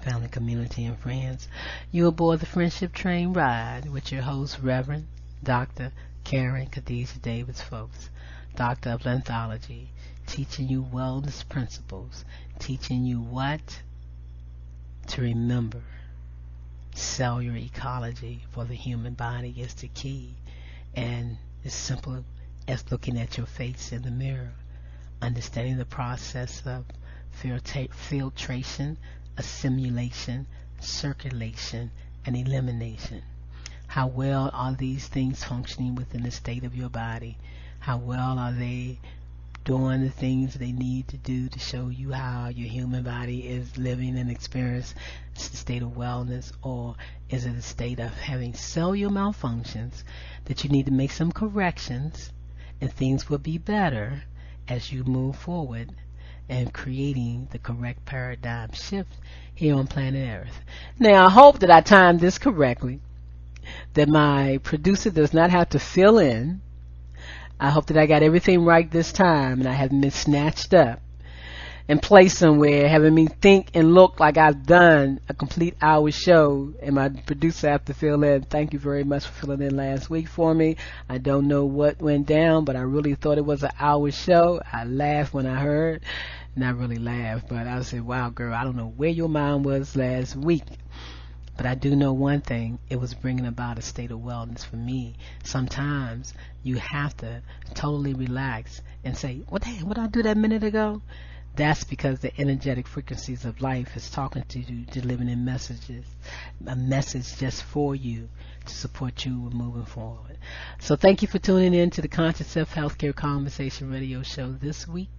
Family, community, and friends, you aboard the Friendship Train Ride with your host, Reverend Dr. Karen Khadijah Davis-Foulks, Doctor of Lymphology, teaching you wellness principles, teaching you what to remember. Cellular ecology for the human body is the key, and it's simple as looking at your face in the mirror, understanding the process of filtration, assimilation, circulation, and elimination. How well are these things functioning within the state of your body? How well are they doing the things they need to do to show you how your human body is living and experiencing a state of wellness? Or is it a state of having cellular malfunctions that you need to make some corrections, and things will be better as you move forward and creating the correct paradigm shift here on planet Earth. Now, I hope that I timed this correctly, that my producer does not have to fill in. I hope that I got everything right this time and I haven't been snatched up and placed somewhere, having me think and look like I've done a complete hour show, and my producer have to fill in. Thank you very much for filling in last week for me. I don't know what went down, but I really thought it was an hour show. I laughed when I heard, not really laughed, but I said, wow, girl, I don't know where your mind was last week. But I do know one thing, it was bringing about a state of wellness for me. Sometimes you have to totally relax and say, what the hell, what did I do that minute ago? That's because the energetic frequencies of life is talking to you, delivering in messages, a message just for you to support you in moving forward. So thank you for tuning in to the Conscious Self Healthcare Conversation Radio Show this week,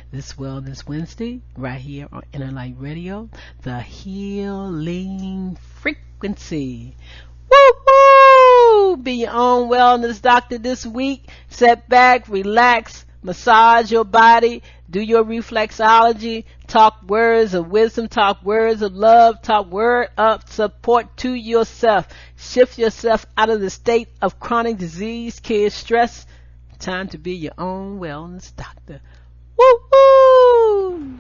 this Wellness Wednesday, right here on Inner Light Radio, the healing frequency. Woo-hoo! Be your own wellness doctor this week. Sit back, relax, massage your body, do your reflexology, talk words of wisdom, talk words of love, talk word of support to yourself. Shift yourself out of the state of chronic disease, care, stress. Time to be your own wellness doctor. Woo-hoo!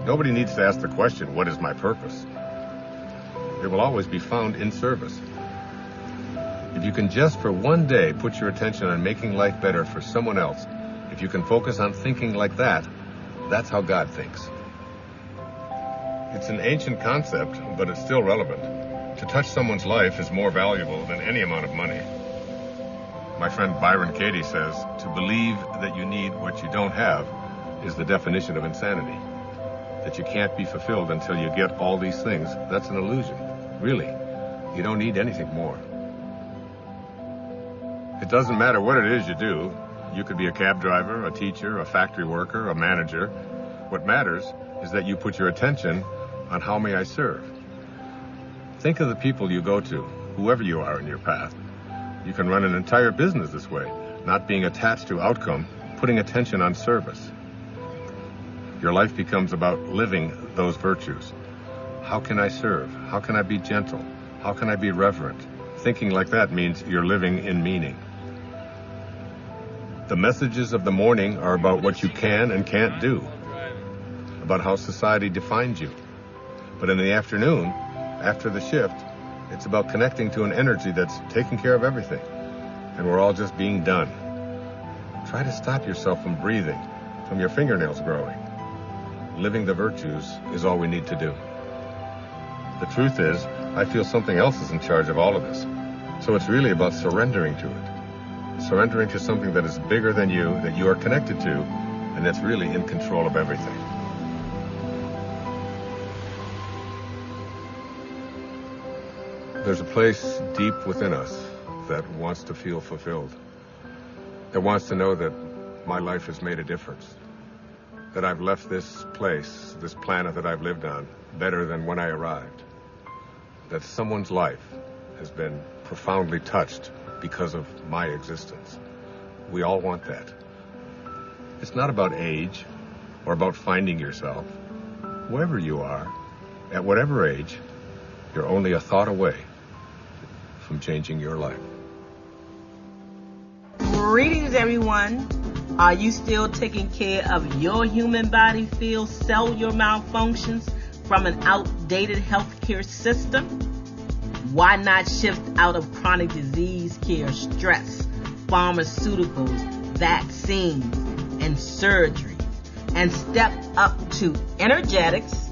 Nobody needs to ask the question, what is my purpose? It will always be found in service. If you can just for one day put your attention on making life better for someone else, if you can focus on thinking like that, that's how God thinks. It's an ancient concept, but it's still relevant. To touch someone's life is more valuable than any amount of money. My friend Byron Katie says, to believe that you need what you don't have is the definition of insanity. That you can't be fulfilled until you get all these things, that's an illusion. Really, you don't need anything more. It doesn't matter what it is you do. You could be a cab driver, a teacher, a factory worker, a manager. What matters is that you put your attention on how may I serve. Think of the people you go to, whoever you are in your path. You can run an entire business this way, not being attached to outcome, putting attention on service. Your life becomes about living those virtues. How can I serve? How can I be gentle? How can I be reverent? Thinking like that means you're living in meaning. The messages of the morning are about what you can and can't do, about how society defines you. But in the afternoon, after the shift, it's about connecting to an energy that's taking care of everything, and we're all just being done. Try to stop yourself from breathing, from your fingernails growing. Living the virtues is all we need to do. The truth is, I feel something else is in charge of all of this. So it's really about surrendering to it. Surrendering to something that is bigger than you, that you are connected to, and that's really in control of everything. There's a place deep within us that wants to feel fulfilled, that wants to know that my life has made a difference, that I've left this place, this planet that I've lived on, better than when I arrived, that someone's life has been profoundly touched because of my existence. We all want that. It's not about age or about finding yourself. Whoever you are, at whatever age, you're only a thought away from changing your life. Greetings, everyone. Are you still taking care of your human body field cellular malfunctions from an outdated healthcare system? Why not shift out of chronic disease care, stress, pharmaceuticals, vaccines, and surgery, and step up to energetics,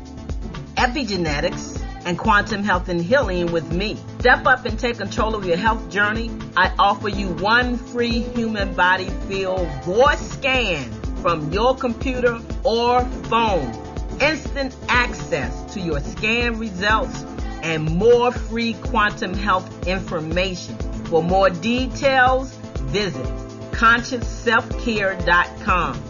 epigenetics, and quantum health and healing with me? Step up and take control of your health journey. I offer you one free human body field voice scan from your computer or phone. Instant access to your scan results and more free quantum health information. For more details, visit ConsciousSelfCare.com.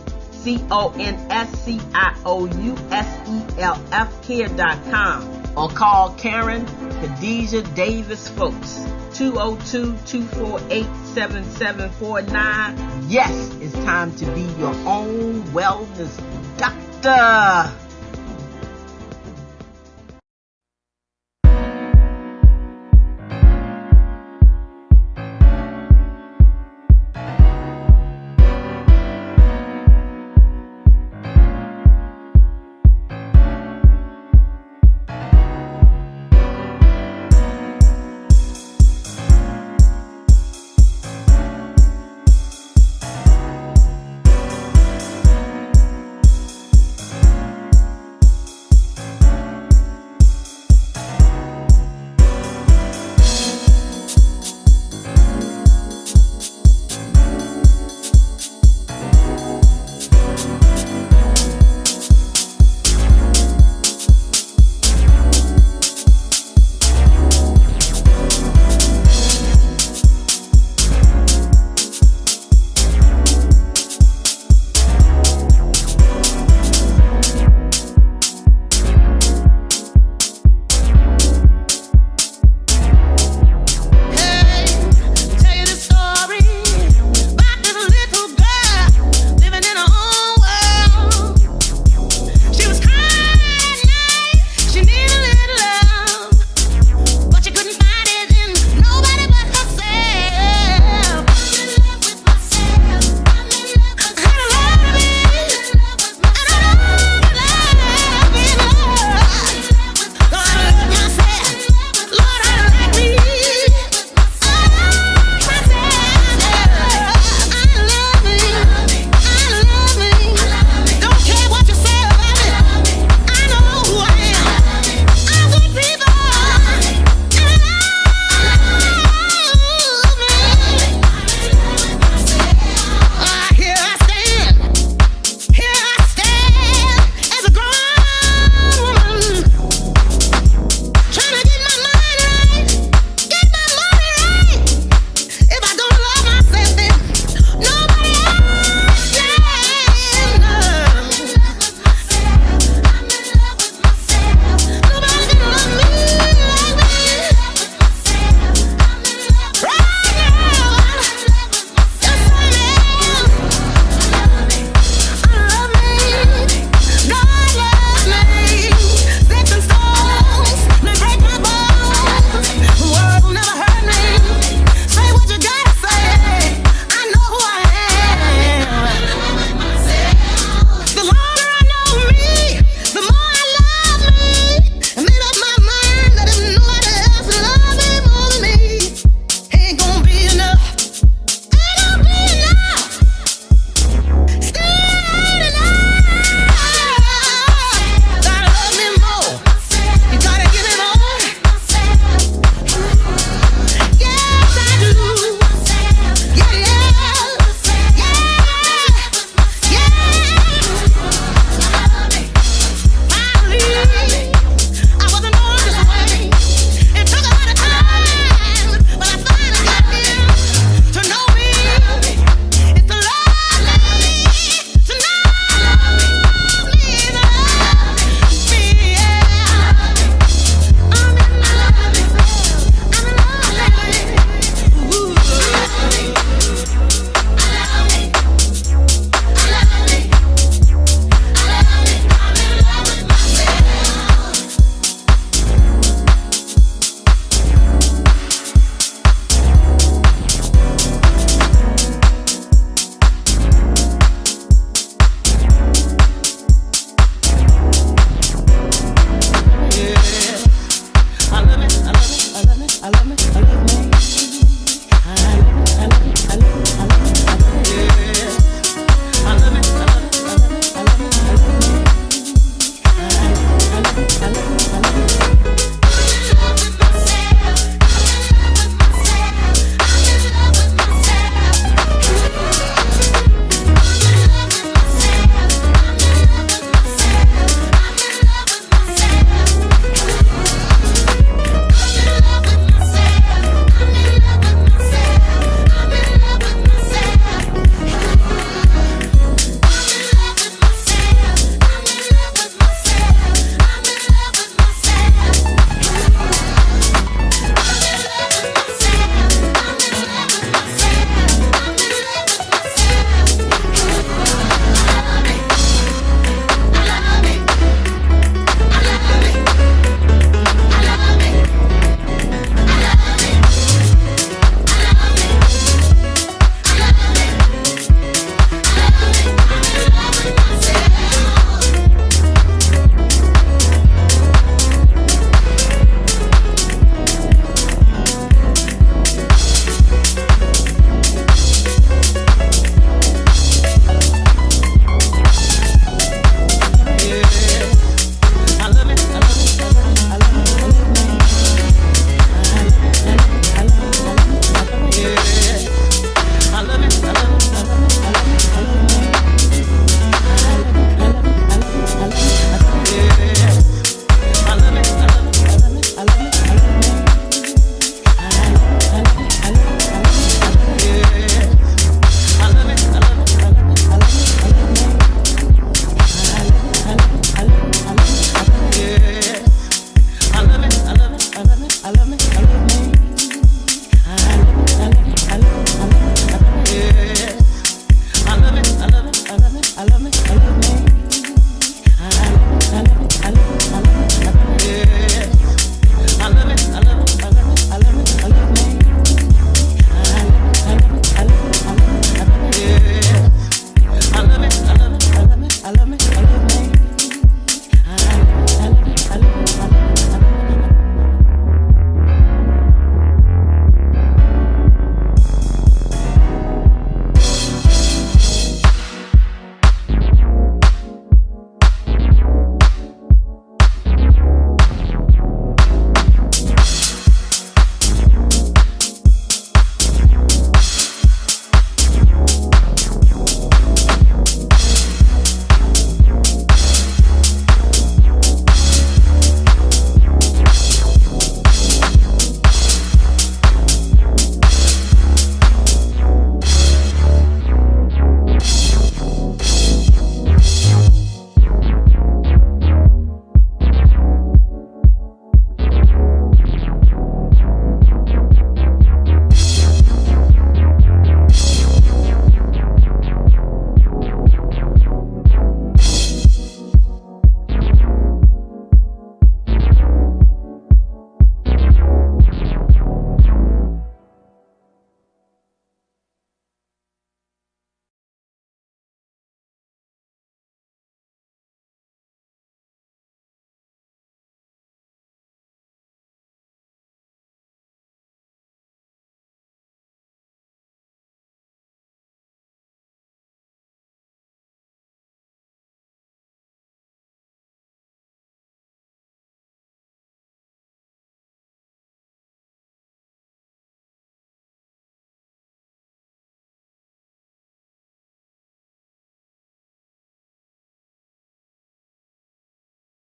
CONSCIOUSELF care.com, or call Karen Khadijah Davis-Foulks, 202-248-7749. Yes, it's time to be your own wellness doctor.